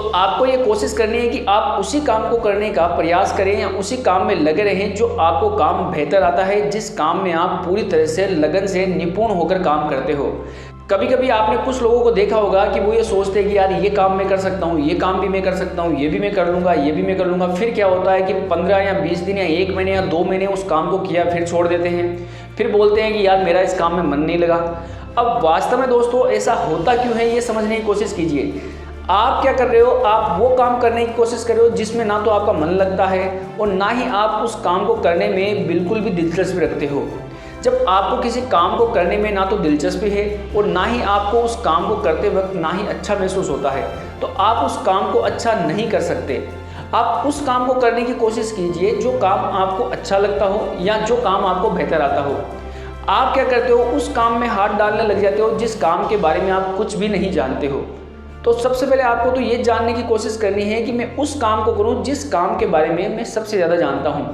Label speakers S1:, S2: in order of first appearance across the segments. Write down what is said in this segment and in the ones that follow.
S1: आपको ये कोशिश करनी है कि आप उसी काम को करने का प्रयास करें या उसी काम में लगे रहें जो आपको काम बेहतर आता है, जिस काम में आप पूरी तरह से लगन से निपुण होकर काम करते हो। कभी कभी आपने कुछ लोगों को देखा होगा कि वो ये सोचते हैं कि यार ये काम मैं कर सकता हूँ, ये काम भी मैं कर सकता हूँ, ये भी मैं कर लूँगा, ये भी मैं कर लूँगा। फिर क्या होता है कि 15 या 20 दिन या 1 महीने या 2 महीने उस काम को किया, फिर छोड़ देते हैं, फिर बोलते हैं कि यार मेरा इस काम में मन नहीं लगा। अब वास्तव में दोस्तों ऐसा होता क्यों है, ये समझने की कोशिश कीजिए। आप क्या कर रहे हो, आप वो काम करने की कोशिश कर रहे हो जिसमें ना तो आपका मन लगता है और ना ही आप उस काम को करने में बिल्कुल भी दिलचस्पी रखते हो। जब आपको किसी काम को करने में ना तो दिलचस्पी है और ना ही आपको उस काम को करते वक्त ना ही अच्छा महसूस होता है, तो आप उस काम को अच्छा नहीं कर सकते। आप उस काम को करने की कोशिश कीजिए जो काम आपको अच्छा लगता हो या जो काम आपको बेहतर आता हो। आप क्या करते हो, उस काम में हाथ डालने लग जाते हो जिस काम के बारे में आप कुछ भी नहीं जानते हो। तो सबसे पहले आपको तो ये जानने की कोशिश करनी है कि मैं उस काम को करूं जिस काम के बारे में मैं सबसे ज़्यादा जानता हूं।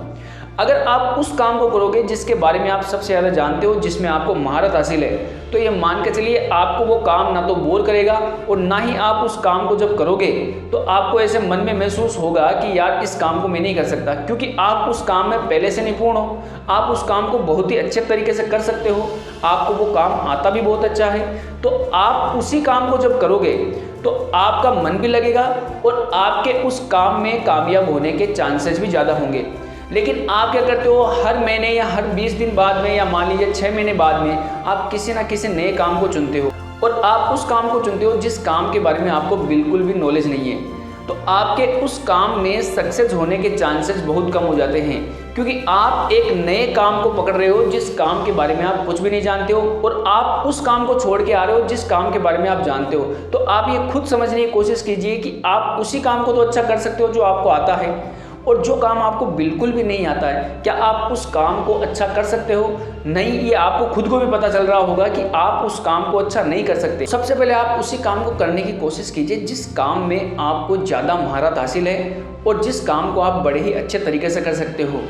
S1: अगर आप उस काम को करोगे जिसके बारे में आप सबसे ज़्यादा जानते हो, जिसमें आपको महारत हासिल है, तो ये मान के चलिए आपको वो काम ना तो बोर करेगा और ना ही आप उस काम को जब करोगे तो आपको ऐसे मन में महसूस होगा कि यार इस काम को मैं नहीं कर सकता, क्योंकि आप उस काम में पहले से निपुण हो, आप उस काम को बहुत ही अच्छे तरीके से कर सकते हो, आपको वो काम आता भी बहुत अच्छा है। तो आप उसी काम को जब करोगे तो आपका मन भी लगेगा और आपके उस काम में कामयाब होने के चांसेस भी ज़्यादा होंगे। लेकिन आप क्या करते हो, हर महीने या हर 20 दिन बाद में या मान लीजिए 6 महीने बाद में आप किसी ना किसी नए काम को चुनते हो और आप उस काम को चुनते हो जिस काम के बारे में आपको बिल्कुल भी नॉलेज नहीं है। तो आपके उस काम में सक्सेस होने के चांसेस बहुत कम हो जाते हैं, क्योंकि आप एक नए काम को पकड़ रहे हो जिस काम के बारे में आप कुछ भी नहीं जानते हो और आप उस काम को छोड़ के आ रहे हो जिस काम के बारे में आप जानते हो। तो आप ये खुद समझने की कोशिश कीजिए कि आप उसी काम को तो अच्छा कर सकते हो जो आपको आता है, और जो काम आपको बिल्कुल भी नहीं आता है, क्या आप उस काम को अच्छा कर सकते हो? नहीं, ये आपको खुद को भी पता चल रहा होगा कि आप उस काम को अच्छा नहीं कर सकते। सबसे पहले आप उसी काम को करने की कोशिश कीजिए जिस काम में आपको ज़्यादा महारत हासिल है और जिस काम को आप बड़े ही अच्छे तरीके से कर सकते हो।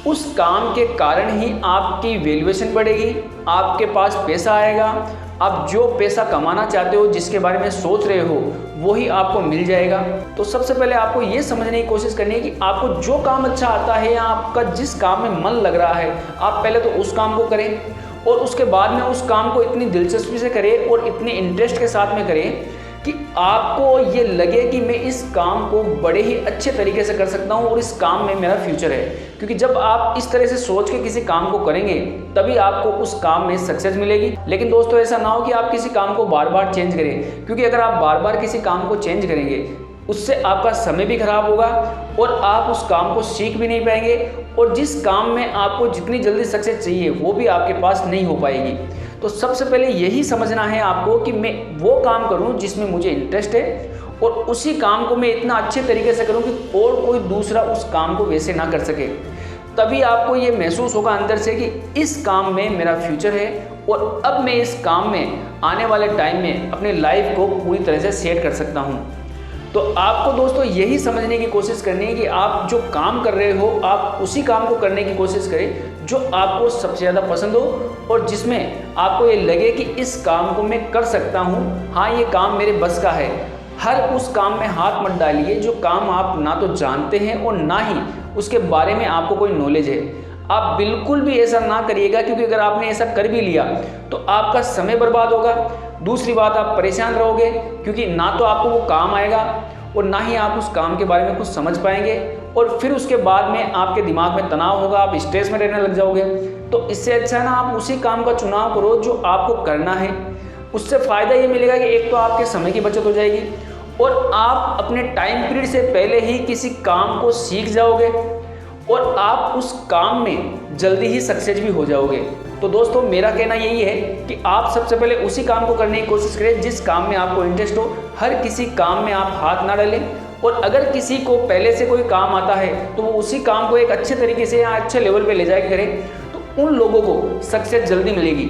S1: उस काम के कारण ही आपकी वैल्यूएशन बढ़ेगी, आपके पास पैसा आएगा, आप जो पैसा कमाना चाहते हो, जिसके बारे में सोच रहे हो, वही आपको मिल जाएगा। तो सबसे पहले आपको ये समझने की कोशिश करनी है कि आपको जो काम अच्छा आता है या आपका जिस काम में मन लग रहा है, आप पहले तो उस काम को करें और उसके बाद में उस काम को इतनी दिलचस्पी से करें और इतने इंटरेस्ट के साथ में करें कि आपको ये लगे कि मैं इस काम को बड़े ही अच्छे तरीके से कर सकता हूँ और इस काम में मेरा फ्यूचर है। क्योंकि जब आप इस तरह से सोच के किसी काम को करेंगे तभी आपको उस काम में सक्सेस मिलेगी। लेकिन दोस्तों ऐसा ना हो कि आप किसी काम को बार बार चेंज करें, क्योंकि अगर आप बार बार किसी काम को चेंज करेंगे उससे आपका समय भी खराब होगा और आप उस काम को सीख भी नहीं पाएंगे और जिस काम में आपको जितनी जल्दी सक्सेस चाहिए वो भी आपके पास नहीं हो पाएगी। तो सबसे पहले यही समझना है आपको कि मैं वो काम करूं जिसमें मुझे इंटरेस्ट है और उसी काम को मैं इतना अच्छे तरीके से करूं कि और कोई दूसरा उस काम को वैसे ना कर सके। तभी आपको ये महसूस होगा अंदर से कि इस काम में मेरा फ्यूचर है और अब मैं इस काम में आने वाले टाइम में अपनी लाइफ को पूरी तरह से सेट कर सकता हूँ। तो आपको दोस्तों यही समझने की कोशिश करनी है कि आप जो काम कर रहे हो आप उसी काम को करने की कोशिश करें जो आपको सबसे ज़्यादा पसंद हो और जिसमें आपको ये लगे कि इस काम को मैं कर सकता हूँ, हाँ ये काम मेरे बस का है। हर उस काम में हाथ मत डालिए जो काम आप ना तो जानते हैं और ना ही उसके बारे में आपको कोई नॉलेज है। आप बिल्कुल भी ऐसा ना करिएगा, क्योंकि अगर आपने ऐसा कर भी लिया तो आपका समय बर्बाद होगा। दूसरी बात, आप परेशान रहोगे क्योंकि ना तो आपको वो काम आएगा और ना ही आप उस काम के बारे में कुछ समझ पाएंगे और फिर उसके बाद में आपके दिमाग में तनाव होगा, आप स्ट्रेस में रहने लग जाओगे। तो इससे अच्छा ना आप उसी काम का चुनाव करो जो आपको करना है। उससे फ़ायदा ये मिलेगा कि एक तो आपके समय की बचत हो जाएगी और आप अपने टाइम पीरियड से पहले ही किसी काम को सीख जाओगे और आप उस काम में जल्दी ही सक्सेस भी हो जाओगे। तो दोस्तों मेरा कहना यही है कि आप सबसे पहले उसी काम को करने की कोशिश करें जिस काम में आपको इंटरेस्ट हो। हर किसी काम में आप हाथ ना डालें और अगर किसी को पहले से कोई काम आता है तो वो उसी काम को एक अच्छे तरीके से या अच्छे लेवल पे ले जाके करें, तो उन लोगों को सक्सेस जल्दी मिलेगी।